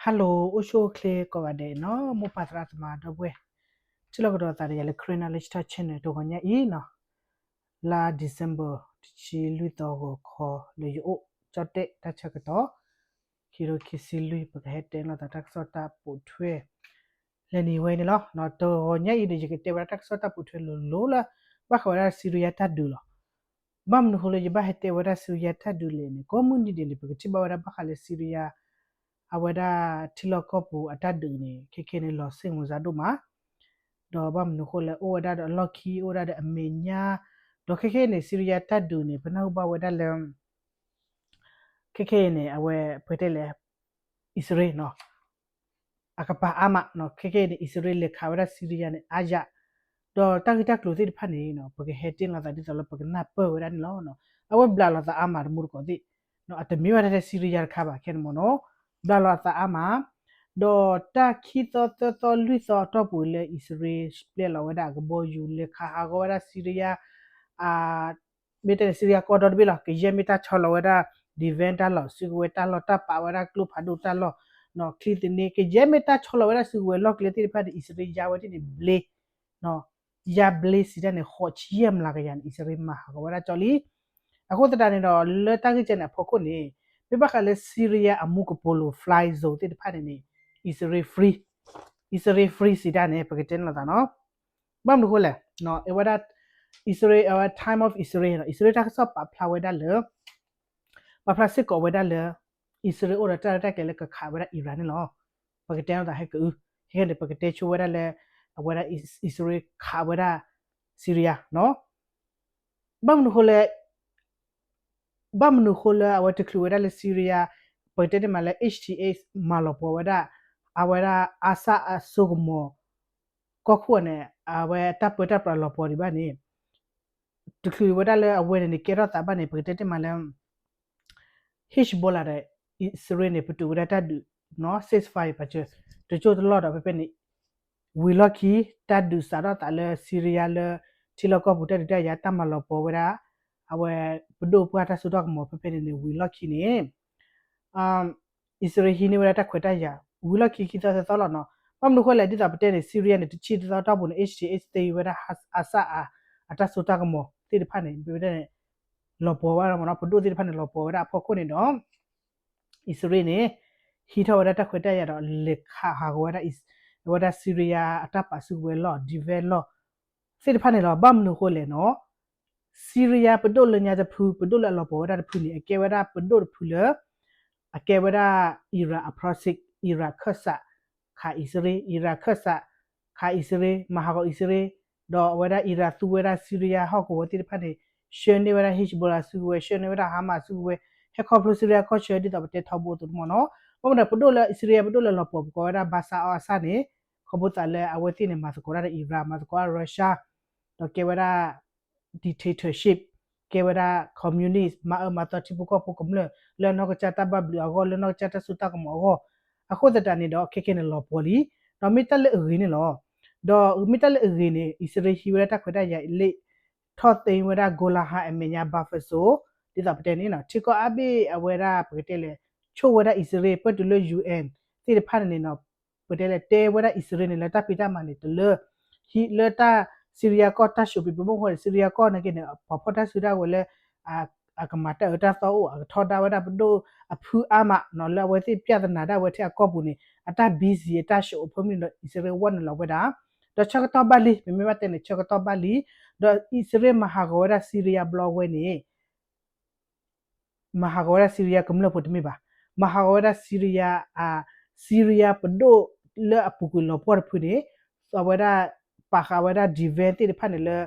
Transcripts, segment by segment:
ฮัลโหลอุโชเคลก็ว่าเดเนาะมุปัตราตมาดเวชิลก็ดอตาเรยลครีนาลิสตาเชนตัวกันยาอีเนาะลาเดซ ember ชิลุตอก็ขอเลยโอจอดเตตัชกตอคิโรคิซิลุยปะเฮเตนละตักซอตาปุถเวเลนี่เวนี่เนาะเนาะตัวกันยาอีเดจิกเตวตักซอตาปุถเวโลละบะขวาซิริยาตัดดูละบัมนุโฮเลจิบะเฮเตวราซิริยาตัดดูเลนี่คอมมูนิเดนี่ปะจิบะวราบะคาเลซิริยาawada tilokopu ataduni kekene lo singu zaduma do bam no khole o wada do lucky o wada amenya do kekene siriya taduni bana ba wada le kekene awe petele isre no akapa ama no kekene isre le khawada siriya ne aja do takita close it phane no pake heting la di tolo pake na pe wada no no awe bla la ta ama mur ko di no atmi wada siriya khaba ken mono bla la ta ama do ta khito to lui so to pu le israel split la wada go bo yu le kha ha go wada syria a mete syria ko do bi la ke ye meta cholo wada diventa lo su weta lo ta pa wada club hadu ta lo no klit ne ke ye meta cholo wada su we lo klit ti pa di israel ya wadi ni ble no ya ble si da ne ho chiem la ga yan israel ma ha go wada choli ako ta ne do le ta ki chen na pho ko ni pe ba ka le syria amu ko polo fly zone ti pa ni Israel free sida ne paketen la no bam lu le no e wada Israel time of Israel Israel ta so pa pla wada le pa pla sik ko wada le Israel ora ta ke le ka kha wada Iran lo paketen da he ku he ne pakete chu wada le wada Israel kha wada Syria no bam lu awata klu wada le Syria paketen ma le HTS malopo wada awara asa asugmo kokho ne awe tapota pralo pori bani tukhu wada le awe ne kera ta bani pete malam hishbola re isrene putu wada ta du no 65 pache to cho lot of pe ni we lucky ta du sara ta le syria le tiloko puta ta ya tamalo po wada awe pudo puata sudok mo pe ni we lucky ni Israel hini wada ta kweta ya we lucky ki ta ta lo no pam lu khole di ta pete ni syria ni chi ta ta bu ni HTH te wada asa ata sota ko mo ti de phane be de lo po wa mo no pudo ti de phane lo po wada pho ko ni no Israel ni hi tha wada ta kweta ya do le kha ha wada is wada syria ata pa su we lo develop สิทธิ์พันธุ์เราบ้ามนุโคเลยเนาะซีเรียเป็นโดนเลยเนี่ยจะพูเป็นโดนเราบอกว่าได้พูนี่เกวดาเป็นโดนพูเลยเกวดาอิรักอัพรอสิกอิรักเคสะขาอิสราเอลอิรักเคสะขาอิสราเอลมหาอิสราเอลดอกเวดาอิรักตัวเวดาซีเรียฮอกว่าที่พันธุ์เชนเนเวดาฮิชบอลาสูเวเชนเนเวดาฮามาสูเวเฮคอฟลูซีเรียก็เชนที่ตัวเป็นทบตุนมโนเพราะมันเป็นโดนเลยอิสราเอลเป็นโดนเลยเราบอกว่าได้ภาษาอาซาเนี่ยขบุตรเลยเอาไว้ที่เนี่ยมาสกุลได้อิรักมาสกุลรัสเซียတော့ကေဝရာ dictatorship ကေဝရာ communist มาตอทิบุก็พวกมเลนอกจัตบับลิอโกเลนอกจัตสุตากมอโกအခုတတနေတော့ခေခေနေလောပေါ်လီတော့မီတလေအရင်းနေလောတော့မီတလေအရင်းနေဣစရေဟီဝရတာခွတ်ရလေထော့သိဝရဂိုလာဟာအမညာဘဖဆိုဒီတော့ပတဲ့နေနော်ချီကောအဘေအဝရပကတဲ့လေချိုဝရဣစရေပတ်တလို့ UN တိဖာနေနော်ပတဲ့လေတဲဝရဣစရေနေလတာပိတာမနေတလဟီလတာซีเรียก็ทัชชูปีบุ้งหัวซีเรียก็นักเนี่ยพอพอทัชสุดาเวลากมาแต่ตัดต่อทอดาวดาบดูพูอามาเนาะแล้วเวทีพิจารณาได้เวทีก็บุญนี่อัตบิซีตัชอุปมินอิสราเอลวันเราเวดาดชักตอบาลีไม่ว่าแต่เนี่ยชักตอบาลีดอิสราเอลมหากราซีเรียบล็อกเวนี่มหากราซีเรียกำลังพูดไม่บ้ามหากราซีเรียปดูเลือปุกุลปอร์พูดนี่สวัสดีปากาวดาดีเวนที่พันธุ์เลย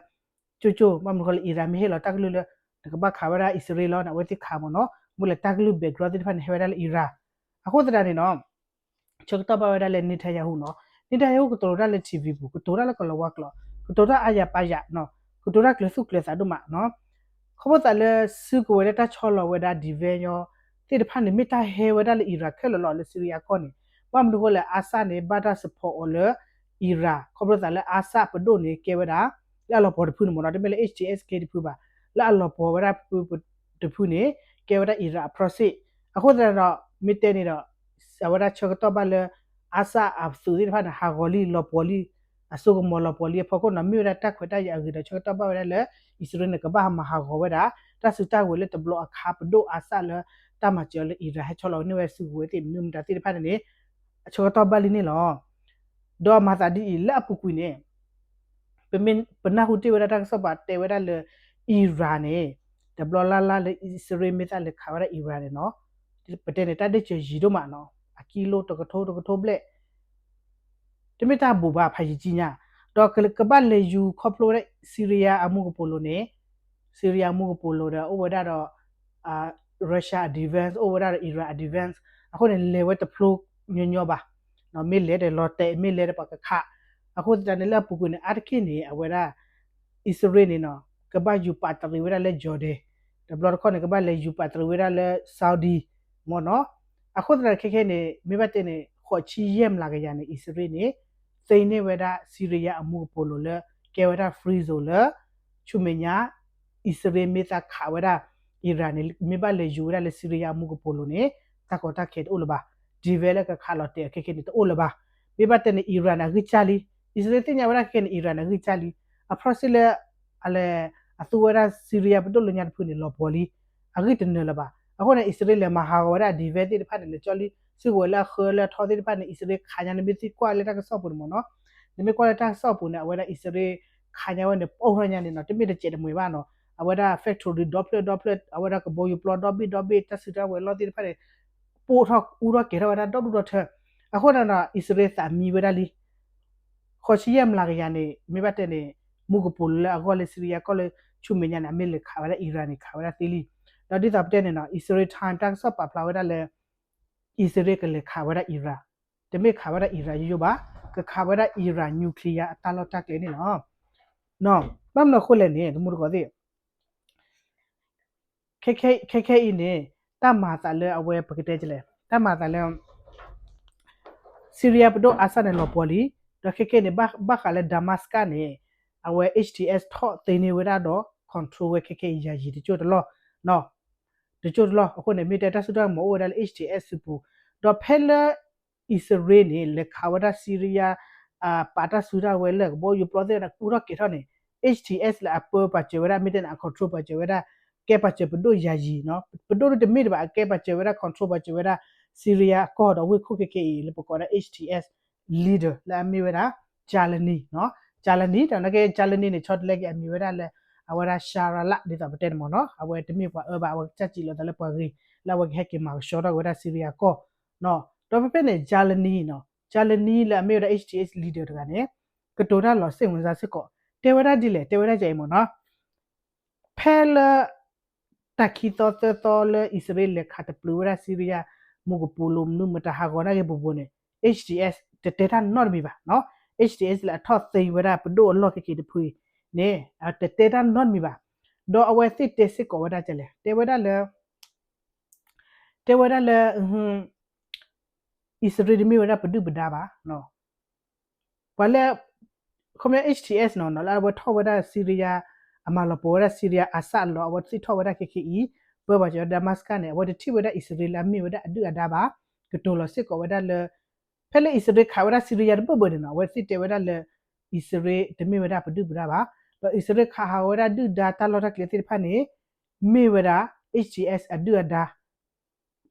จู่ๆมันก็เลยอิรานไม่ให้เราตักลุเลยแต่ก็บ้าขาวดาอิสราเอลนะเวทีขาวเนาะมุเลยตักลุเบกรอที่พันธุ์เฮวดาอิรานอะโคตรดานี่เนาะชกตบาวดาเลนิทายาหูเนาะนิทายาหูก็ตัวดาเลทีวีบุก็ตัวดาเลก็ลวักเนาะก็ตัวดาอายาปายาเนาะก็ตัวดาเคลสุเคลสาดุมาเนาะเขาบอกแต่เลยซื้อกูเวดาชอลเวดาดีเวนยอที่พันธุ์มิตาเฮวดาเลอิรานเคลลอเลซีเรียก่อนนี่ว่ามันดูเลยอาซาเนี่ยบาดาสปอร์ตเลยอิราขบวนการละอาซาปโดนี่เกวดาแล้วเราพอจะพูดหมดเราได้ไม่เลย HTS เกดิพูดบ่าแล้วเราพอเวลาพูดจะพูดนี่เกวดาอิรา process อะคนเราไม่เต้นนี่เรา awara chokato ba le asa absu ti pha na hagoli lopoli aso mo lopoli phoko na mi ra tak khota ya gi da chokato ba le isre ne ka ba ma hago wa da ta su ta we le to blo akha pdo asa le ta ma che le ira ha cholo ni we su we ti num da ti pha ne chokato ba li ni lo do ma sa di la pu ku ne pemin pernah huti we da ta so ba te we da le ira ne the blo la le isre mi ta le kha wa da ira ne no ประเด็นในแต่ได้เจอจีโดมาเนาะอากิโลตกกระทบเละที่ไม่ตาบูบาพายจีน่ะดอกกระบ้านเลยอยู่ครอบครัวได้ซีเรียอามูกโปโลเนี่ยซีเรียอามูกโปโลเด้อโอเวอร์ดาดอ่ารัสเซียดีเวนส์โอเวอร์ดาอิรักดีเวนส์အခုနေလေဝတ်တဖလို့ညညပါနော်မေလေတဲ့လော်တဲ့မေလေတဲ့ပကခအခုတန်လေပူကုနေအတခိနေအဝဲဒါအစ္စရေးနေနော်ကဘာယူပါတရီဝဲလေဂျော်ဒေတဘလခေါနေကဘာလေယူပါတရီဝဲလေဆာဥဒီမောနော်အခုတရခက်ခဲနေမိဘတဲ့နေခေါ်ချီယမ်လာကြရနေအစ္စရေးနေစိနေဝဲဒါဆီရီးယားအမှုပိုလိုလေကဲဝဲဒါဖရီဇိုလေချူမညာအစ္စရေးမိသားခါဝဲဒါအီရန်မိဘလေယူရလေဆီရီးယားအမှုပိုလိုနေတကောတခေအိုလဘာဒီဝဲလေကခါလော်တဲ့ခက်ခဲနေတိုလဘာမိဘတဲ့နေအီရန်အဂိချာလီအစ္စရေးတင်ညာဝဲဒါခက်နေအီရန်အဂိချာလီအဖရစီလေအလေအသူဝဲဒါဆီရီးယားပဒိုလညာဖူနေလောပေါ်လီအဂိတနေလဘာအခုနေအစ္စရေးလေမဟာဝရဒီဗက်တိဖတ်တယ်ချောလီစီဝလာခလာထော်တိဖတ်နေအစ္စရေးခါညာနေဘီကွာလေတာကဆော့ပူမနော်ဒီမေကွာလေတာဆော့ပူနေအဝရအစ္စရေးခါညာဝနေပုံရညာနေနော်တမိတဲ့ကျတဲ့မွေပါနော်အဝရ factory doplet အဝရကဘောယူ plot dot bit တဆူတာဝဲလော်တိဖတ်တယ်ပိုထောက်ဦးတော့ကေရဝတာ dot ထအခုနော်အစ္စရေးစာမီဝရလီခေါ်ချီယမ်လာရနေမိဘတဲ့နေမူကပူလာအကောလေစီရီယာကောလေချူမညာနေအမေလေခါဝရအီရန်နေခါဝရသီလီတော့ဒီတော့တဲ့နေနော်အစ္စရေးထိုင်တက်ဆော့ပါဖလာဝဲဒါလေအစ္စရေးကလေခါဝဲဒါအီရာတမေခါဝဲဒါအီရာယူပါကခါဝဲဒါအီရာနျူကလ িয়ার အတလောတက်လေနေနော်နော်ဘမ်နော်ခိုလေနေဒမှုကောဒီခဲအင်းနေတမတာလေအဝဲပကတဲ့ကြလေတမတာလေဆီရီးယားပဒိုအဆန်နေလောပေါ်လီတော့ခဲနေဘခါလေဒမတ်စကနေအဝဲ HTS ထော့တေနေဝဲဒါတော့ control ဝဲခဲရာကြီးတချို့တလောနော်တချို့လောအခုနေမိတဲ့တဆူတော့မောဝဒါ HTS စပူတော့ဖဲလာအစ္စရေးနေလက်ခဝဒါဆီရီးယားပါတာဆူဒါဝဲလက်ဘောယူပရိုဂျက်တာပူရကေထနေ HTS လာအပေါ်ပါချဝဒါမိတဲ့ control ပါချဝဒါကဲပါချပဒိုယာကြီးနော်ပဒိုတမိတပါကဲပါချဝဒါ control ပါချဝဒါဆီရီးယားကောတော့ဝေခုကေလေပကောဒါ HTS leader လာမိဝဒါဂျာလနီနော်ဂျာလနီတော့ငါဂျာလနီနေချော့လက်ကအမိဝဒါလဲအဝရရှာရလာဒီတော့တဲ့မနော်အဝဲတမိပွားအဘအဝချက်ကြည့်လို့တယ်ပွားကြီးလာဝဟက်ကမှာရှော့တော့ဝဒဆီရီးယားကောနော်တော့ပဲနဲ့ဂျာလနီနော်ဂျာလနီလာအမေရ HTS leader တကနေကတိုဒါလောစိတ်ဝင်စားစစ်ကောတေဝရဒီလေတေဝရကြိုင်မနော်ဖဲလတခိတောတောလေအစ္စရေးလက်ခတ်ပလူရဆီရီးယားမုကပူလုံနုမတဟာဂောနာကေဘူဘနေ HTS တေတာနော်မီပါနော် HTS လာထော့သိဝရပဒိုလောကေတဖွေနေအတေတာနော်မီပါတော့အဝဲစစ်တက်စစ်ကောဝဒါကြလေတေဝဒါလေအစ္စရေးမီဝဒါပဒုပဒါပါနော်ဘာလဲခမ HTS နော်လာဝထောဝဒါဆီရီးယားအမလပေါ်ရဆီရီးယားအဆတ်လောဝစစ်ထောဝဒါကေဘောဘာကျော်ဒမတ်စကနေဝဒတိဝဒါအစ္စရေးလာမီဝဒါအဒူအဒါပါကတိုလစစ်ကောဝဒါလေဖဲလေအစ္စရေးခါဝဒါဆီရီးယားဘဘနေနော်ဝစစ်တေဝဒါလေအစ္စရေးတမီဝဒါပဒုပဒါပါအစ္စရေးခါဝဒါဒူဒါတာလောဒါကလေတိဖာနေမေဝဒါ HTS အဒူအဒါ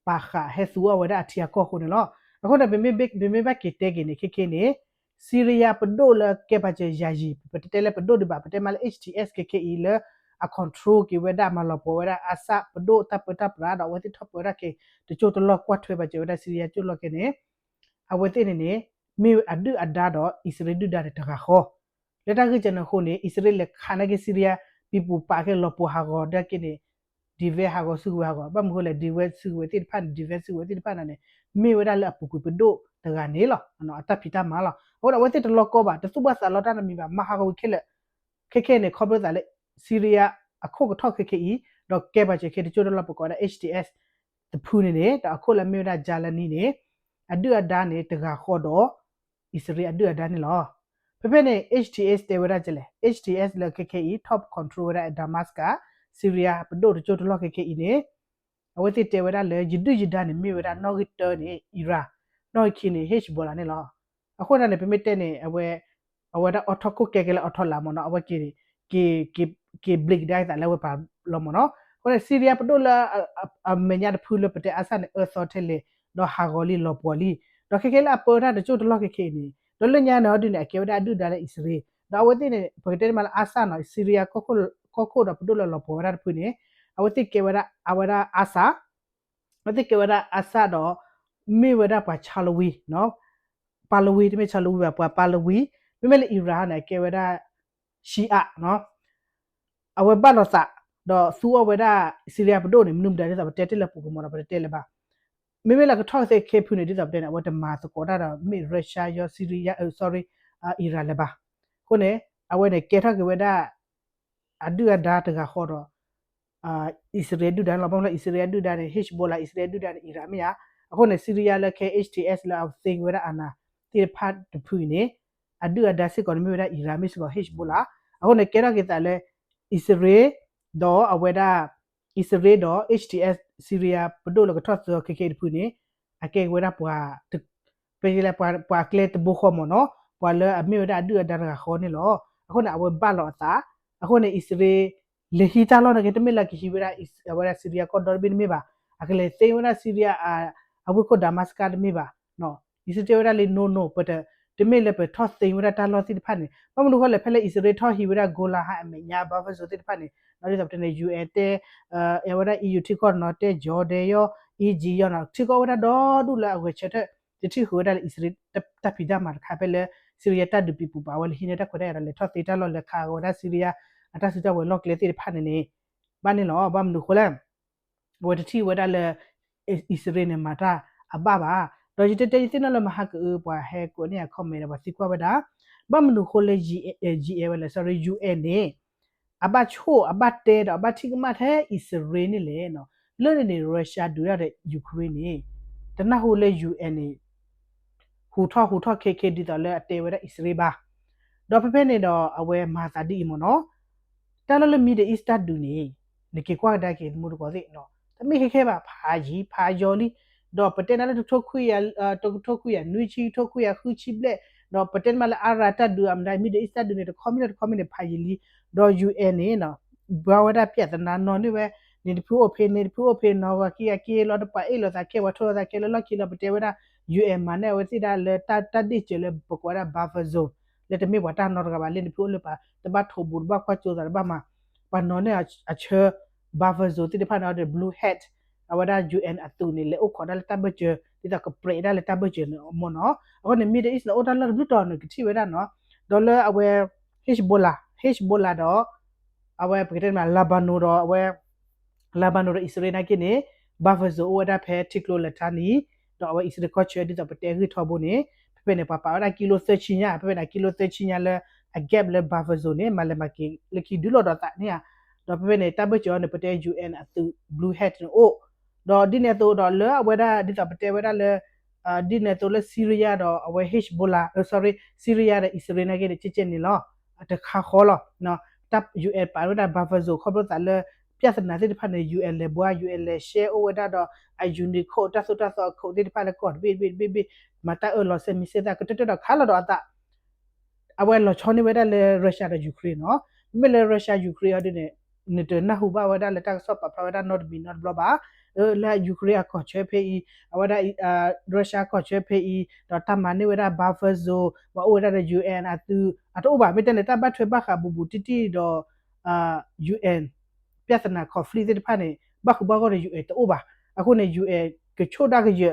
ပါခါဟဲဆူဝဒါအထီယာကောခုနလောအခုတော့ဘေဘကေတဲကေနေခေနေဆီရီးယားပဒိုလကေပါချေယာဂျီပတဲလေပဒိုဒီပါပတဲမလ HTS ကေလအ control ကေဝဒါမလပေါ်ဝဒါအစပဒိုတပ်ပရာတော့ဝတိထပ်ဝဒါကေတချို့တလောကွတ်ထွေပါချေဝဒါဆီရီးယားကျွလောကေနေအဝတိနေမေအဒူအဒါတော့အစ္စရေးဒူဒါတခါခေါ်လက်တကကျနခုနေအစ္စရေးလက်ခါနကေဆီရီးယားပီပူပါကေလောပေါ်ဟာဂောဒကေနေဒီဝဲဟာကိုစုဝဲဟာကိုဘာမဟုတ်လေဒီဝဲစုဝဲတိဖန်ဒီဝဲစုဝဲတိဖန်နာနေမေဝဒါလအပူကူပဒိုတကနေလောနော်အတဖီတာမာလောဟိုတော့ဝဲတိတလောကောပါတစုဘဆာလောတာနမီပါမဟာကိုခဲနေခေါ်ပြတာလေဆီရီးယားအခုကထောက်ခဲတော့ကဲပါချေခဲတချို့တော့ပကောတာ HTS တဖူးနေတော့အခုလည်းမေဝဒါဂျာလနီနေအဒူအဒါနေတကခေါ်တော့အစ္စရေးအဒူအဒါနေလောဖေနေ HTS တေဝဒါကျလေ HTS လခဲ top controller ဒမတ်စကဆီရီးယားပဒိုတချို့တလော့ကေနေအဝတိတေဝဒါလေဂျီဒူဂျီဒါနေမြေဝဒါနော်ဂီတာနေအီရာ no kini Hezbollah ne lo ako na ne permit ne aweda otoko kekele otola mo no awaki ki blik dai ta lewe pa lo mo no ko Syria podola amenya de phulo pete asan earthotele no hagoli lo poli do kekele apora de chot lo kekeni do le nya no du ne kewda du da Israel do awati ne pete mal asa no Syria koko do podola lo pora pu ne awati kewda awada asa awati kewda asa do mi weda pa chalowi no palawi me chalowi pa palawi memele Iran na kewda Shia no awe balo sa do suwa weda Syria podo ne minum da sa tete le pu mo na tete le ba meme la ka thok se ke phu ne dis of den awat ma so ko da mi Russia yo Syria sorry Iran le ba ko ne awe ne ke thak weda adu da ta ga ho do Israel du da la ba la Israel du da ne Hezbollah Israel du da ne Iran me ya ko ne Syria le ke HTS la of thing weda ana ti pat de phu ne adu da se ko me weda Iran me so Hezbollah ko ne ke ra ke ta le Israel do aweda Israel do HTS Syria podo lo ka thot ke pu ni ake weda pwa pe la pwa kle te bo kho mo no pwa le a me weda adu da ra kho ni lo ako na awe ba lo ta ako ne Israel le hi ta lo na ke te me la ki hi weda Syria ko do bin me ba akle te weda Syria awe ko Damascus me ba no Israel weda le no but te me le pe thot te weda ta lo ti pha ni ba mu lo le phe le Israel tho hi weda gola ha me nya ba fa so ti pha ni no ri sabte ne UN te weda EU ti ko no te Jordan yo EG yo no ti ko weda do du la we che te ti ho weda Israel ta pi da ma kha pe le Syria ta du pi pu ba wal hi ne ta ko da le thot te ta lo le kha weda Syria ata si ta we lo kle ti pha ni ba ni lo ba mu lo ko le weda ti weda le Israel ne ma ta ababa do jite te tin lo ma ha ko bwa he ko ne ko me ba si kwa weda ba mu lo ko le GA wala sorry UN ne aba cho aba te da aba ti ma the Israel ni le no lo ne Russia du ya de Ukraine ni da na ho le UN ni hu tho ke di da le te weda Israel ba do pe pe ne do awe ma sa di mo no ta lo le mi de Easter du ni ne ke kwa da ke mu ko si no ta mi ke ba pha jo li do pe te na le tho khu ya tho khu ya nui chi tho khu ya khu chi ble do pe te ma le ara ta du am da mi de Easter du ni de community pha yi li do UN ni no ba wada pya ta na no ni we ni de pu o phe no wa ki lo da pa e lo ta ke wa tho ta ke lo ki lo pe te wada UN ma ne we si da le ta di che le bo ko da buffer zone le te mi wa ta no ga ba le ni pu le pa te ba tho bu ba kwa cho da ba ma pa no ne a che buffer zone ti de pa na de blue hat awada UN atu ni le o ko da le ta ba che ti da ko pre da le ta ba che mo no o ne mi de is le o da le blue to no ki ti we da no do le awe Hezbollah do awe pe ma Lebanon do awe Lebanon do Israel na ki ni buffer zone o da phe tiklo le ta ni do awe Israel ko che di da pe te ri tho bo ni pe ne pa da kilo se chi nya pe na kilo se chi nya le a gap le buffer zone ni ma le ma ki le ki du lo do ta ni ya do pe ne ta ba che ne pe te UN atu blue hat no o do di ne to do le awe da di da pe te we da le di ne to le Syria do awe Hezbollah sorry Syria de Israel na ke de che ni lo ta kha kho lo no tap UN pa da buffer zone kho lo ta le ပြဿနာစစ်တဖက်နဲ့ UN လေဘွား UN လေ share over တော့အယူနီခိုတဆတ်ခိုဒီတဖက်လေကော့ဘီမတာအလောစမီစစ်တာကတတခါလာတော့တာအဝဲလောချောနေဝဲတယ်လေရုရှားနဲ့ယူကရိန်းနော်မလေရုရှားယူကရိန်းတဲ့နေတဲ့နဟူဘာဝဒါလက်တက်ဆော့ပပဝဒါ not be not blah blah လာယူကရိန်းကောချေဖေးအဝဒါရုရှားကောချေဖေးတော့တမန်နေဝဒါဘာဖာဇိုဝအိုဒါ UN အတူဘာမတဲ့တပတ်ထွေးပါခါဘူတီတီတော့UN ပြဿနာ conflict တဲ့ဖာနေဘာခုဘာကို UN တူဘာအခုနေ UN ကချိုဒါကရ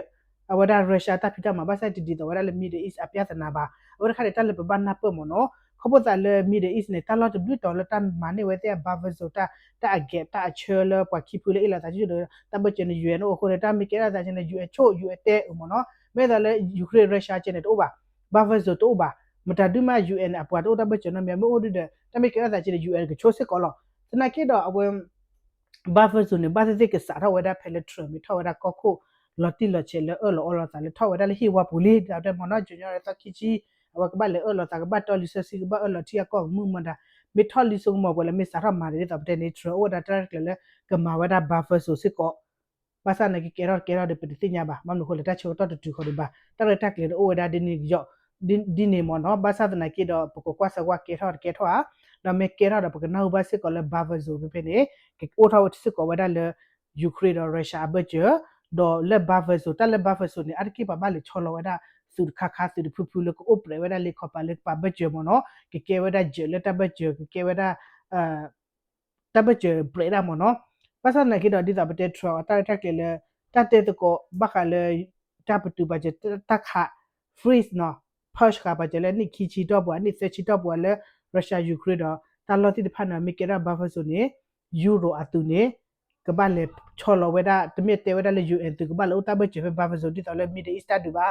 အဝဒါရုရှားတပ်ဖိတမှာဘာဆိုင်တီတော့ဝဒါလေမီဒီအစ်အပြဿနာဘာဝဒါခါတဲ့တက်လေဘာနာပမနော်ခဘတာလေမီဒီအစ်နေတာလော့ဘလူတော်လတန်မနေဝတဲ့ဘာဗဇိုတာတာအဂက်တာချေလပွားခိပူလေအလာတာကျတော့တဘချင် UN ကိုခိုတာမီကဲတာချင် UN ချို့ UN တဲ့မနော်မဲတယ်လေယူကရိန်းရုရှားချင်တော့ဘာဘာဗဇိုတော့ဘာမတဒူမ UN အပွားတော့တဘချင်နော်မြေမို့တဲ့တမီကဲတာချင် UN ကချို့စစ်ကောလောတနကေတော့အဝဲဘာဖဇုန်ဘာသိကစားရဝဒဖဲလက်ထရမီထဝဒကောခုလော်တီလော်ချေလော်လော်လော်တာလေထဝဒလေဟီဝပူလီဒါတဲ့မနော်ဂျူနီယာတခီချီအဝကဘလေလော်တာကဘတ်တော်လီဆစီကဘလော်တီကောမှုမဒါမီထော်လီဆုံမောဘလမီစားရမာရီတပ်တဲ့နေထရဝဒတရက်လေကမာဝဒဘာဖဇုစစ်ကော basa na ki kera de peti nya ba mam no khole ta cho to tu khode ba ta re ta kle o da din ni yo din ni mo no basa na ki do poko kwa sa wa ke tho a na me kera da poko na ba se ko le ba va zo pe ne ke o tha o se ko wa da le Ukraine or Russia ba je do le ba va zo ta le ba va zo ni ar ki ba le cho lo wa da su kha su pu le ko opre wa da le ko pa le pa ba je mo no ke wa da je le ta ba je ke wa da ta ba je bre da mo no basa na ki do di sa ba te tro ta ta ke le ta te ko ba kha le ta pa tu ba je ta kha freeze no push ka ba je le ni ki chi do bo ni se chi do bo le Russia Ukraine do ta lo ti de pha na mi ke ra ba fa so ni euro a tu ni ka ba le cho lo we da te mi te we da le UN tu ka ba le ta ba je ba fa so ti ta le mi de east du ba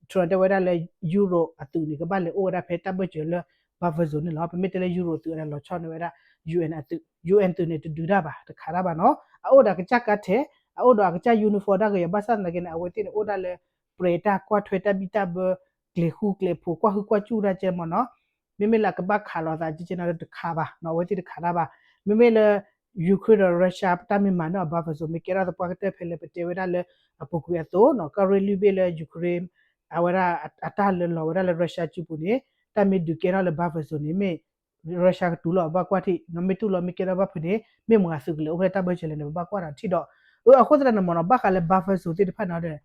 tro de we da le euro a tu ni ka ba le o da phe ta ba je le ba fa so ni lo pa mi te le euro tu da lo cho ni we da UN အတူ UN တူနေတူတာပါတခါတာပါနော်အိုဒါကချက်ကတ်တဲ့အိုဒါကချက်ယူနီဖော်ဒါကရဘာစန်ကနေအဝတိအိုဒါလေပရေတာကွာထွေတာဘီတာဘကလေခုကလေဖိုကွာခုကွာချူရာချေမနော်မိမိလာကဘခါလာတာကြည့်ချင်တဲ့တခါပါနော်ဝတိတခါတာပါမိမိလေယူကရိန်းရုရှားတာမီမနော်ဘာဖဆိုမိကရာတော့ပတ်တဲ့ဖဲလေပတေဝဒါလေအပုကွေတော့နော်ကရီလီဘေလေယူကရိန်းအဝရာအတာလေလောဝရာလေရုရှားချူပူနေတာမီဒူကေရလေဘာဖဆိုနေမေရုရှားတူလောဘကွာတိနမီတူလောမီကေရဘာဖနေမေမွာစုကလေဥပဒေတဘချေလေဘကွာတာထိတော့အခုတရနမနော်ဘခလည်းဘာဖဆိုတိတဖတ်နော်တဲ့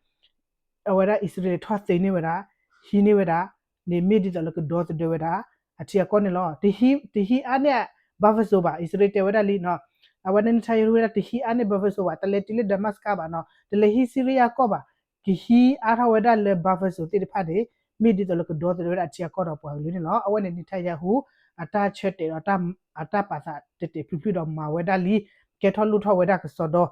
အဝရအစ္စရေးထွတ်သိနေဝရာဟီနေဝရာနေမီဒီတလကဒေါ်တဝရာအချီကောနေလောတဟီအနေဘာဖဆိုပါအစ္စရေးတဝရာလီနော်အဝနန်ချာယရဝရာတဟီအနေဘာဖဆိုပါတလေတလေဒမတ်စကပါနော်တလေဟီစီရီယာကောပါki hi ara weda le buffer so ti pha de mi di to lo ko do to weda chia ko do pwa lu ni no awen ni tha ya hu ata chet te ata pa sa te te phi phi do ma weda li ke tho lu tho weda ko so do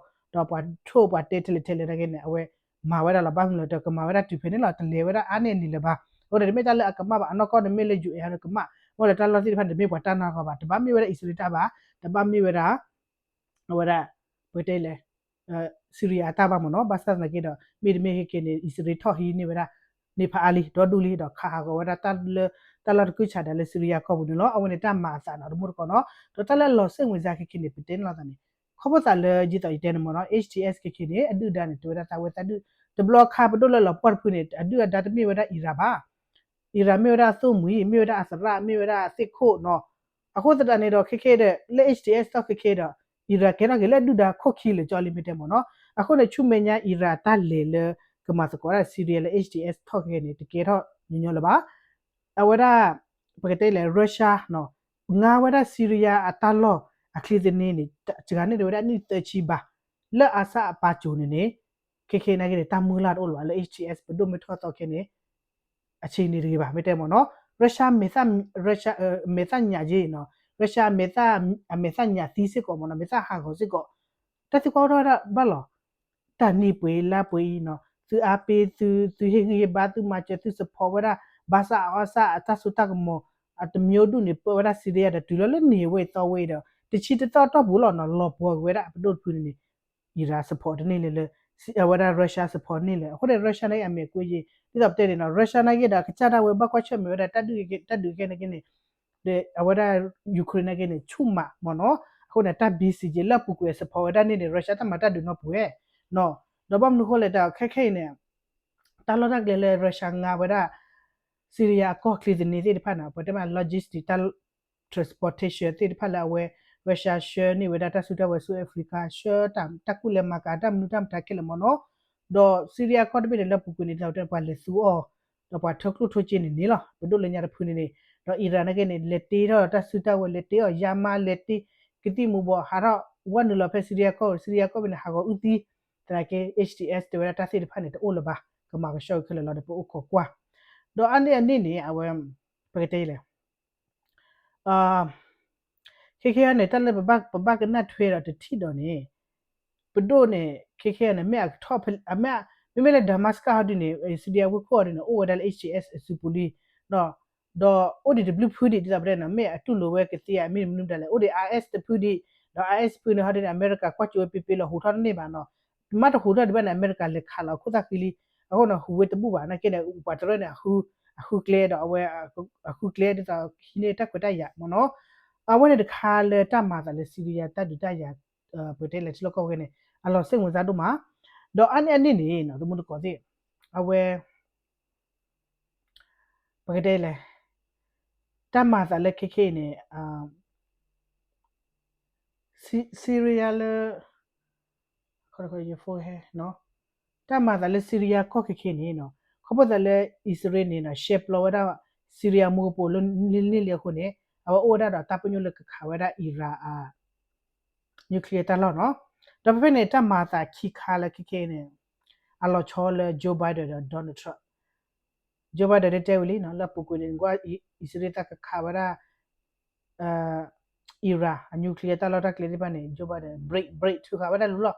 pwa tho pwa te te le na ge ne awe ma weda la ba mu lo to ko ma weda tu phe ni lo te le weda a ne ni le ba o de me ta le akama ba ano ko de me le ju e ha ko ma o le ta lo ti pha de me pwa ta na ko ba ta ba mi weda isolita ba ta ba mi weda weda pwe te leစီရီယာတာပါမနော်ဘာသာနာကေတော့မိဒမေဟကေနေအစ္စရေးထော်ဟီနေဝရနေဖာလီဒေါ်ဒူလီတော့ခါကောဝရတလကုချာတယ်လေစီရီယာကောဘူးနော်အဝင်တမဆာနော်မို့ကောနော်တော့တလလောစင်ဝင်စားခေခေနေပတင်လာတယ်ခဘတာလေဂျီတိုင်တယ်မနော် HTS ခေခေနေအဒူဒါနေတူရတာဝတဒူတဘလခါပဒလလပတ်ဖုနေအဒူဒါတမီဝရအီရာဘာအီရာမေဝရသုမီမေဝရအစရာမေဝရစစ်ခိုနော်အခုတတနေတော့ခေခေတဲ့လေ HTS တော့ခေခေတော့အီရာကေနာကလေဒူဒါခုတ်ခီလေကြော်လီမီတယ်မနော်အခုလည်းချုမညာအီရာတလေလေကမစကောရစီရီယယ် HDS ထောက်ခဲ့နေတကယ်တော့ညညလပါအဝရပကတဲ့လေရုရှားနော်ငါဝရစီရီယာအတလောအခလီဒနေနေဂျာနေဝရနိတချီပါလက်အဆအပါချုံနေခေခေနာကေတမူလာတော့လေ HDS ဘဒုမထောက်တော့ခဲ့နေအချိန်နေတွေပါမတဲ့မနော်ရုရှားမေသညာကြီးနော်ရုရှားမေသညာသီးစစ်ကောမနော်မေသဟာကိုစစ်ကောတတိကောတော့ဘာလောတန်နီပွေလာပွေနော်သူအပေသူဟေဘာသူမချသူစဖောဝရဘာသာအဆာအတဆုတကမောအတမျိုးဒုနေပဝရစီရတဲ့တူလနေဝဲတော့ဝဲတော့တချီတတော့ဘူးလောနော်လောပေါ်ဝဲတာပဒုတ်ဖူနေအီရာစဖော်နေလေဝရရုရှားစဖော်နေလေဟိုတဲ့ရုရှားနဲ့အမေကိုကြီးဒီတော့တဲ့နော်ရုရှားနဲ့ကတာကချတာဝဲဘကွာချက်မြေရတတူကနေတဲ့အဝရယူကရိန်းနဲ့ကနေချုမမနော်အခုနဲ့တပ် BCJ လက်ပူကွယ်စဖော်ဝဲတဲ့နေရုရှားတမတတ်ဒုနော်ပွဲနော်တော့ဘာမလို့လဲတာခက်ခဲနေတာလောက်ကလေရုရှားငါဝရစီရီယာကော့ကလီဒနေတိဖာနာပတမ logistical transportation တိဖာလာဝဲရုရှားရှယ်နေဝဒတာဆူတဝဲဆူအာဖရိကရှယ်တမ်တကူလေမကာတမ်နူတမ်တကဲလေမနောတော့စီရီယာကော့တပိလေပူကွနေတော့တဲ့ပါလေဆူအောတော့ပါထုတ်လို့ထုတ်ချင်းနေလားဘဒုလေညာဖူနေတော့အီရန်ကနေလက်တီတော့တဆူတဝဲလက်တီရောယာမာလက်တီကတိမူဘောဟာတော့ဝန်နလဖက်စီရီယာကောဘနေဟာကောဥတီတရကေ HTS တဝရတာစီဖာနေတိုလဘာကမာကရှောက်ခလလာတဲ့ပိုကိုကွာတော့အနေနေအဝဲပကတိလေအာခေနဲ့တက်လက်ဘကနတ်ထွေးတော့တတိတော့နေပဒိုနေခေနဲ့မြတ်ထော့အမမိလေဒမတ်စကာဟာဒီနေစီဒီယာဝကောနေအိုဝဒလ HTS စူပူလီနော်တော့ ODW ဖူဒီဒီဘရနာမေအတူလိုဝဲကတိအမင်းမနုတယ်လေ ODRS တဖူဒီတော့ IS ဖူနေဟာဒီအမေရိကကွာချိုပီလောဟူထားနေပါနော်မတ်ဟူရဒီဘန်အမေရိကလက်ခါလာခုတကီလီအခုနဟူဝဲတပူပါနကေနေဥပတရနေအခုကလေတော့အဝဲအခုကလေတော့ခင်းနေတက်ကွတရမနော်အဝဲတခါလေတမာတယ်စီရီယာတဒူတရပတေလေချလကောကနေအလောစိတ်ဝင်စားတော့မှာ do ani ni no dumu ko ti awe pagdele tama sa le keke ne serial ko ye fo he no tama sa le syria ko keke ni no ko pa le israel ni na shape lo wada syria mo po lo ni le ko ne awa oda da tapunyo le ka wada ira nuclear ta lo no da pe ne tama sa ki kha le keke ne a lo cho le joe biden da donald trump joe biden de te wili no la pu ko ni gwa israel ta ka wada ira a nuclear ta lo ta kle ba ne joe biden break tu ka wada lo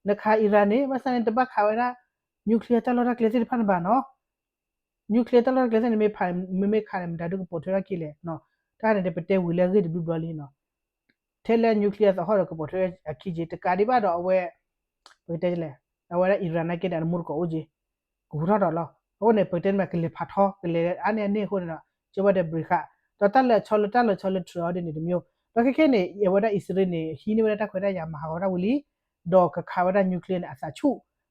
na kha ira ne ma sa ne ta ba kha wada nuclear ta lo ta kle ti pa ba no nuclear ta lo kle ne me pha me kha ne da du po thra ki le no ta ne de pe te wile ge du blo li no tele nuclear sa ho ko po thra a ki je ta ka di ba do awe pe te le awe ira na ke da mur ko oje ko ra do lo ho ne pe te ma ke le pha tho ke le a ne ho na joe biden break ka to ta le cho le tro de ne de myoတော့ခက်ခဲနေရဝဒအစ္စရေးနေဟီနေဝဒတက်ခွဲရမှာဟာဝဒဝလီဒေါ်ကခါဝဒနျူကလ িয়ার အစာချု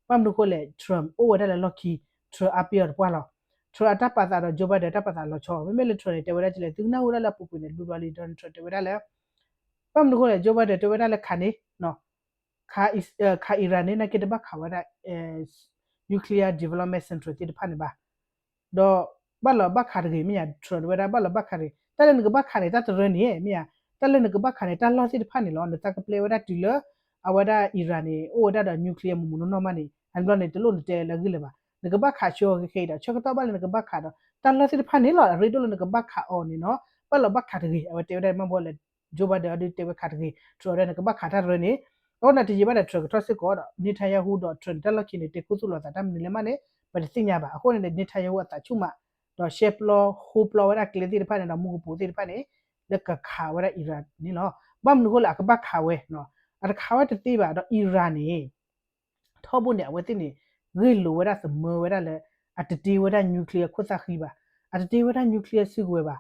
ပမ်ဒကိုလေထရမ်အိုဝဒလေလော်ကီထရအပီယာပွာလောထရအတပါတာတော့ဂျိုဘတ်တက်ပါတာလောချောမမေလေထရနေတဝဒချလေသူနာဝဒလာပူပူနေလူဘလီဒန်ထရတဝဒလေပမ်ဒကိုလေဂျိုဘတ်တဝဒလေခါနေနော်ခါအီရန်နေနကေတဘခါဝဒနျူကလ িয়ার ဒီဗလopment center တိတဖာနေပါတော့ဘာလဘခါရကြီးမြာထရဝဒဘာလဘခါရတလည်းငဘခါရတတရနေမြာတလည်းငကဘခါနေတလောစီတဖာနေလောနတကပလေဝဒတူလအဝဒအီရန်နေအိုဒါနျူကလ িয়ারမမနောမနေအန်ဘလနေတလို့တဲလဂိလပါငကဘခါချောခေဒါချောကတော့ဘာလဲငကဘခါတော့တလောစီတဖာနေလောရီတိုလငကဘခါအော်နေနော်ဘလဘခါတကြီးအဝတဲဝဒမဘောလေဂျိုဘဒအဒီတဲဝခါတကြီးထရတဲ့ငကဘခါတရနေတော့နတကြီးဘတဲ့ထရကထစစ်ကောတော့နေထိုင်ရဟုတော့ထရတလခိနေတေကုစုလောတာတမ်နေလမနေဘယ်သိညာပါအခုနေနေထိုင်ရဟုအတာချုမတော့ shape law hoop law ဝရကလေးတိဖာနေတော့မူပူတိဖာနေလက်ကခါဝရအီရန်နီလောဘမ်နုဟလာကဘခါဝဲနော်အခါဝတတိပါတော့အီရန်နေထောဖို့နေအဝတိနေဂိလိုဝရစမောဝရလေအတတိဝရနျူကလ িয়ার ခွတ်သခိပါအတတိဝရနျူကလ িয়ার စုဝဲပါ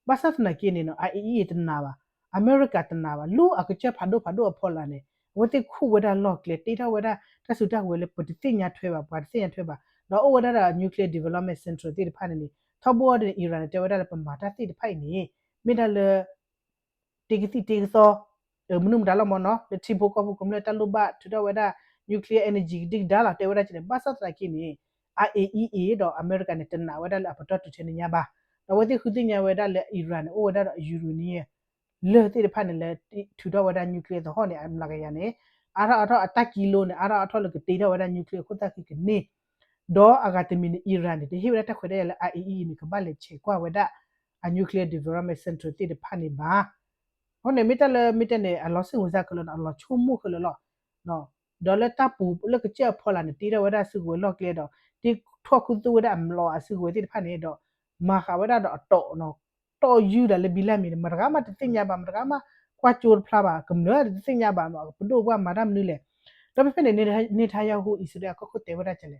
ဘာသနာကိနေနော် IAEA တနာပါအမေရိကတနာပါလူအကချက်ဖာဒိုဖော်လာနေဝတိခုဝရလော့ကလေတေတာဝရတဆုတဝဲလေပတိညာထွဲပါဘာတိညာထွဲပါတော့ဝရတာ nuclear development center တိဖာနေထောဘောဒအီရန်တဲဝဒလပမာတာတိတဖိုင်နေမိဒလတေကတိတေသောမနုမဒါလမနောတတိဘကဘကမလတလုဘထဒဝဒ nuclear energy ဒီဒါလာတဲဝဒချင်ဘာသတ်တာကိနေ IAEA တော့ American နဲ့တနာဝဒလအပတော်တချင်ညာပါတော့ဝတိခုတိညာဝဒလေအီရန်အိုဝဒယူရိုနီလေတိတဖိုင်နေလေထဒဝဒ nuclear တော့ဟောနေအမလာကရနေအာရအထအတက်ကီလိုနေအာရအထလကတေဒဝဒ nuclear ခုတခိကနေတော့အဂတ်မီအီရန်တေဟိဝရတက်ခွေတဲ့လေ IAEA နိကဘလေချေကွာဝဒa nuclear development center တိတဖာနေပါဟောနေမီတနေအလောစင်ဝဇကလအလောချုံမှုခလလောနော်ဒေါ်လာတပ်ပူလကချက်ဖော်လာနေတီရဝဒဆုဝလော့ကလေတော့ဒီထောက်ခုတူဝဒအမလောအဆုဝတိတဖာနေတော့မာခဝဒတော့အတော့နော်တော်ယူတယ်လေဘီလာမီမရကမတင်ညာပါမရကမကွာချိုဖလာပါကမ္နောတင်ညာပါဘဒိုကမာဒမ်နူလေတော့ဖိနေထားရဟုဣစရာကခုတေဝဒချလေ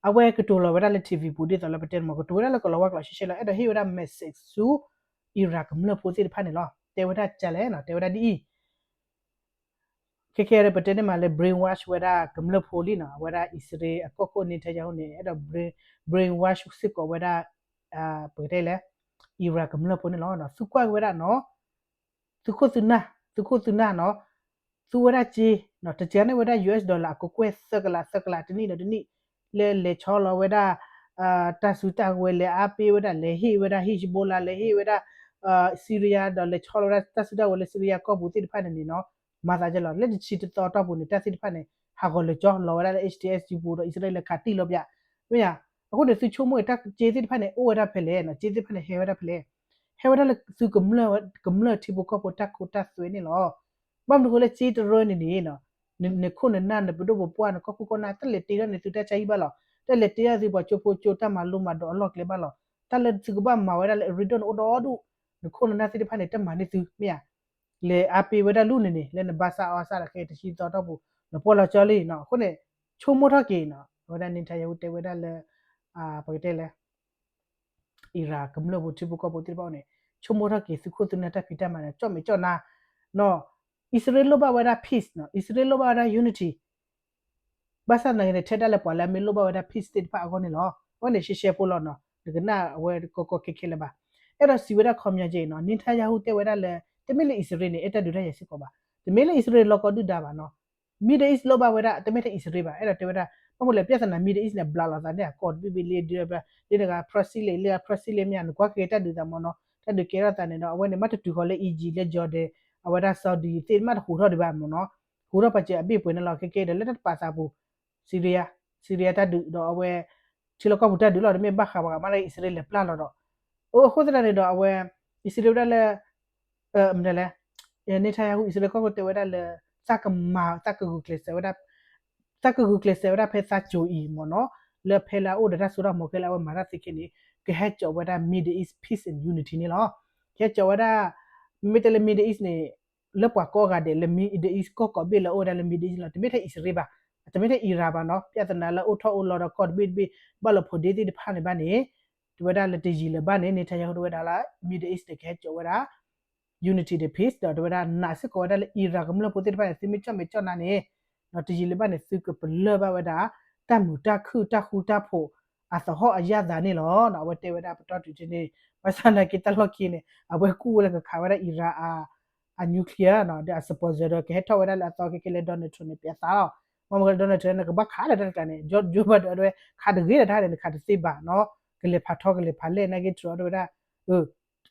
အဝဲကတိုလဝရလက် TV ပူဒီတော်လပတဲ့မကတိုရလကလဝကလရှိရှိလာအဲ့ဒါဟိဝရ message ဆူအီရတ်မလပိုစီဖာနေလောတေဝဒချလဲနော်တေဝဒဒီခေခေရပတဲ့မှာလေ brain wash ဝရကမလဖိုလီနော်ဝရအစ္စရေးအကောကိုနေထကြောင်းနေအဲ့တော့ brain wash စစ်ကောဝရပတဲ့လေအီရတ်ကမလဖိုနေလောနော်စုကွက်ဝရနော်သူခုစနာနော်သူဝရချီနော်တကြနေဝရ US ဒေါ်လာကိုကွဲစကလာတနိနော်တနိလေချောလဝဒတဆူတဝဲလေအပေဝဒလေဟိဝဒဟိဘိုလာလေဟိဝဒဆီရီးယားဒေါ်လေချောလဝဒတဆူတဝဲလေဆီရီးယားကောဘူတိဖာနေနော်မာသာကြလောလက်ချီတတော်တော့ဘူးနေတဆူတဖာနေဟာကိုလေချောလောဝဒ HTS ဘူတော့ Israel ခတိလောပြမရအခုဒီစုချုံမွေတက်ကျေးတိဖာနေအိုဝဒဖဲလေနော်ကျေးတိဖာနေဟဲဝဒဖဲလေဟဲဝဒလေစုကမလတီဘကောပတက်ကိုတက်ဆွေးနေလောဘမ်ဒကိုလေချီတရနေနေနော်နေခုနနဘဒိုဘပွားနကောကိုနာတလေတီရနေသူတချိုင်ဘလောတလေတီရစီဘချိုဖိုချိုတမလုံးမတော့အလော့ကလေဘလောတလေစီကဘမဝရလေရီဒွန်အိုဒိုဒူနခုနနာစီတဖာနေတမနေသူမြာလေအပေဝဒလူနေနေလေဘာသာအဆာရခဲတရှိတော်တော့ဘူးနပေါ်လာချော်လီနော်ခုနေချုံမထကေနော်ဝဒနေထယဝတေဝဒလေပကတဲ့လေအီရာကမလို့တိဘကောပတိပေါနေချုံမထကေစုခုတနတဖိတမနေကြော့မေကြော့နာနော်Israel lo ba wada peace no Israel lo ba wada unity basa na ne theta le pala me lo ba wada peace state pa ko ni lo wo ne shi po lo no de na we ko ke le baအဲ့တော့စီဝဒခေါမြကြနော်နင်ထားရဟုတဲ့ဝဒလဲတမီလေအစ္စရေးနေအဲ့တဒူရရစီကောပါတမီလေအစ္စရေးလောကဒူဒါပါနော်မီဒအစ်လောပါဝဒတမီတဲ့အစ္စရေးပါအဲ့တော့တဝဒမမလေပြဿနာမီဒအစ်နဲ့ဘလာလာတဲ့ကော့ဘီဘီလေဒီဘဒီကပရစီလေပရစီလေမြန်ကွာကေတဒူဒါမနော်တဒူကေရတန်နော်အဝဲနေမတတူခေါ်လေအီဂျီလေဂျော်ဒဲအဝဒဆော်ဒီတေမတ်ဟူတော့ဒီပါမနော်ဟူတော့ပတ်ချအပြည့်ပွင့်နော်ခေကေတယ်လက်ပါစာဘူးစီးရီးယားတဒူတော့အဝဲချီလောကဘူတဒူလော်ဒီမေဘခါပါမလေးအစ္စရေးလေပလာလော်တော့โอ้โคตรเนี่ยดอกเวอิสราเอลละมันละเนทายาฮูอิสราเอลก็เตวดาละซักมาซักกูเคลเซวดาซักกูเคลเซวดาเพซาจูอีมเนาะเลเพลาโอดาสุราโมเคลาวมาราติกินี่กะเฮจวดา Middle East Peace and Unity นี่เนาะเฮจวดาMiddle East นี่เลปว่าก็กะเดเล Middle East ก็เบลโอดาเล Middle East ละตเมเทอิสราเอลบาตเมเทอิราบาเนาะပြဿနာละโอทอโอลอดก็บิบลพอเดติพานี่บานี่ဝဒါလက်တကြီးလဘာနေနေထိုင်ရဟိုဝဒါလာ Middle East ကဲကျော်ဝဒါ Unity the Peace တော့ဝဒါနာစကောဒါလေအီရာကမလို့ပိုတိပါစီမချမေချနာနေနော်တကြီးလဘာနေစုကပလဘဝဒါတမ်မူတခုတခုတဖို့အသဟောအရသာနေလောနော်ဝတေဝဒါပတော်တူချင်းနေမဆန္ဒကိတလောကိနေအဘွယ်ကူလကခါဝဒါအီရာa nuclearနော်ဒါ supposed ကဲထောဝဒါလာတော့ကဲလေဒေါ်နယ်ထရန့်ပြတာမမကဒေါ်နယ်ထရန့်ကဘခါလာတဲ့ကနေဂျော့ဂျိုဘတ်တော့ခါတကြီးထားတယ်ခါတစိပါနော်ကလေးဖတ်တော့ကလေးဖတ်လေနဂီထရောတော့ဒါ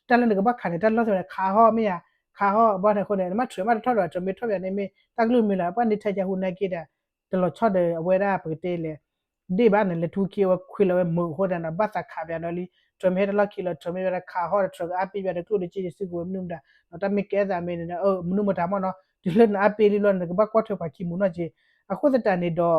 တလန်ကဘခါနေတလောဆိုခါဟောမရခါဟောဘာတဲ့ခုနေမထရမထော်တော့ထမထော်ပြနေမတကလူမလာပန်နေထကြဟုနေကိတဲ့တလောချော့တယ်အဝဲရပတေးလေဒီဘာနဲ့လေထူကီဝခွေလဝဲမဟောဒနာဘတ်ခါပြနော်လီထမဟဲတလကီလထမဟဲခါဟောထရအပိပြတဲ့ခုဒီချီစစ်ကိုမနုံဒါတော့တမကဲသာမင်းနေမနုမတာမနော်ဒီလနအပိလီလောကဘကွာထပါကီမနော်ကြီးအခုစတန်နေတော့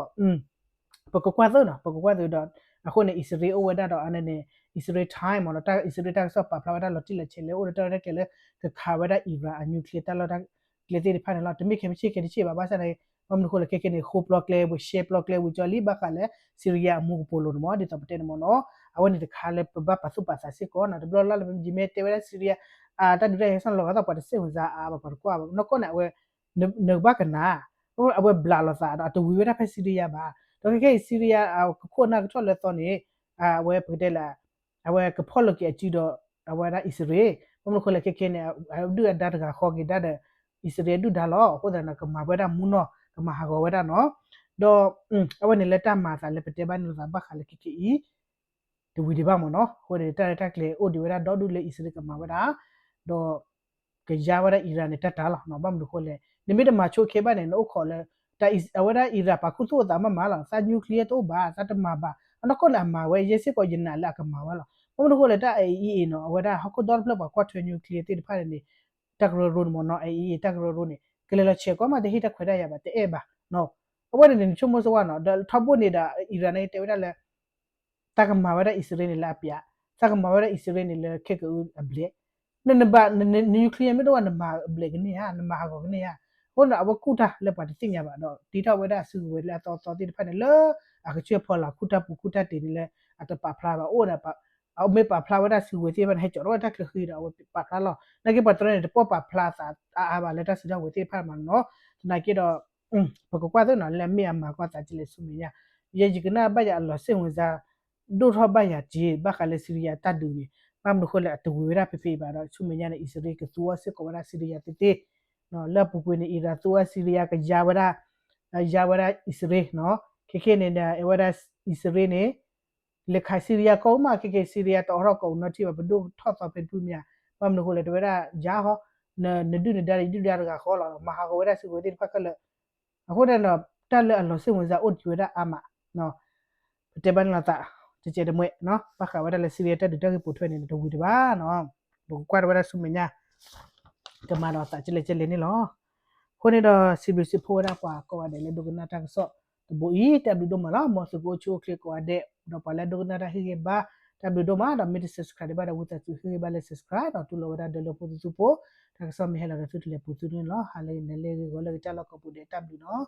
ပကကွာသောနော်ပကကွာသောတော့အခုနေအစ္စရေးအဝဲတော့အနေနဲ့อิสราเอล time มอนะตาอิสราเอลตาซอปปาพลาวดาลอติเลเชเลโอตาเรเกเลกคาวดาอีบราอะนิวเคลียร์ตาลอดาเกเลติพานะลอตมิเคมิชิเคดิชิบาบาซะเนมอมนุโคเลเคเคเนโคบล็อกเลบุเชฟล็อกเลบุจอลีบาคาเลซีเรียมูโปโลนมอดิตอปเตนมอเนาะอวนิตคาเลบาปาสุปาซาซิโกนะดบลอลาเลจิเมเตเวลาซีเรียตาดิเรซันลอก็ตอปาเซอุซาอาบาปากว่าเนาะก็นะเวเนบากนาโออเวบลาลอซาอะตวีเวดาเพซีเรียบาตอเคซีเรียโคนะก็ทอเลตอนี่เวปเดลาအဝဲကဖော်လကကြည့်တော့အဝဲဒါအစ္စရေးဘုံလခလကကနေအဒူဒါတကခေါ်ကြဒါအစ္စရေးဒူဒါလောဟိုဒနာကမဘဒါမူနောကမဟာဂဝဒါနော်တော့အဝဲနေလက်တမှာသာလက်ပတေဘာနလဘခလကကီဒီဝီဒီဘာမနော်ဟိုဒီတက်တက်လေအိုဒီဝဒါဒေါ်ဒူလေအစ္စရေးကမဘဒါတော့ကြာဝဒါအီရန်နဲ့တက်တာလားနော်ဘာမလို့ခေါ်လဲနိမိတမှာချိုခေဘာနဲ့နော်ခေါ်လဲတာအဝဒါအီရပါခုသို့တာမမလားစာနျူကလ িয়ার တော့ဘာစတမဘာအနကောလာမှာဝဲရစစ်ကိုဂျင်နာလာကမှာဝလားဘုံတို့လည်းတအေးနော်ဝဒါဟခုဒေါ်ဖလပ်ကွာထွေနျူကလ িয়ার တိဖာနေတက်ဂရရုံမနော်အေးတက်ဂရရုံနေကလေးလချေကောမတဟိတခွဲရရပါတဲ့ဘာနော်အဝဲနေချုံမစဝနော်ထပ်ဖို့နေတာအီရန်နဲ့တေဝဒါလဲတကမှာဝဒါအစ္စရေးနေလာပြတကမှာဝဒါအစ္စရေးနေလဲခက်ကူအဘလေနဘာနျူကလ িয়ার မြေတော့နမအဘလေကနေဟာနမဟာကောကနေဟာဟိုနာအဝကူတာလက်ပါတိညာပါတော့ဒီတော့ဝဒါဆူဝဲလာတော်တိဖာနေလဲအခချေဖော်လာခုတာပူခုတာတင်လဲအတပါဖလာပါအိုနာပါเอาไม่ปะพลาวได้สิเวทีมันให้จอดว่าถ้าคือเราปะพลาหรอนักเก็บปัตตานีปอปะพลาสอาบาเลต้าสิได้เวทีพามันเนาะนักเก็บดอปะกว่าตัวนั้นแหละเมียมาก็ตาจิเลสุมียเยจิกนะบะยาลอเซงซาดูทอบะยาจีบะคาเลซีเรียตัดดูนี่ปามนุคนละตวเวราเฟๆบาดสุมียในอิสราเอลก็ตัวเสกวราซีเรียติเนาะแล้วปุกุในอิรักตัวซีเรียก็ยาวราอิสราเอลเนาะเคๆเนี่ยเอวราอิสราเอลเนี่ยလေခိုင်စီရီယာကောမကေစီရီယာတော်တော့ကုံနော်တိဘဒုထော့တော့ပင်တူမြပမနကိုလေတဝရဂျာဟောနဒုနဒါရီဒုဒါကခေါ်လာမဟာကဝရစီဝတိဖက်ကလအခုတဲ့နော်တက်လက်အလောစင်ဝင်စားအုတ်ကျွေရအမနော်တေဘန်လာတာတကျတဲ့မွေနော်ပခဝရလေစီရီယာတက်တက်ပူထွေးနေတဲ့ဝီတပါနော်ဘူကွာဝရဆုမညာကမတော့တာချလေနေလောခုနေတော့စီဘီစီဖိုးရကွာကောတယ်လေဒုကနာတက်ဆော့ဘူဤတက်ဘူးတော့မလားမောစကိုချိုကလကွာတဲ့တော့ပလာဒုကနာဟိဘာတက်ဘူးတော့မတော့မစ် subscribe ဘာဝတ်တူဟိဘာလေ subscribe တော့တူလောဒါဒလောပူစုပိုတက်ဆော့မဟဲလာတူလေပူစုနေလောဟာလေနေလေကိုလေတက်လောကပူတဲ့တက်ဘူးနော်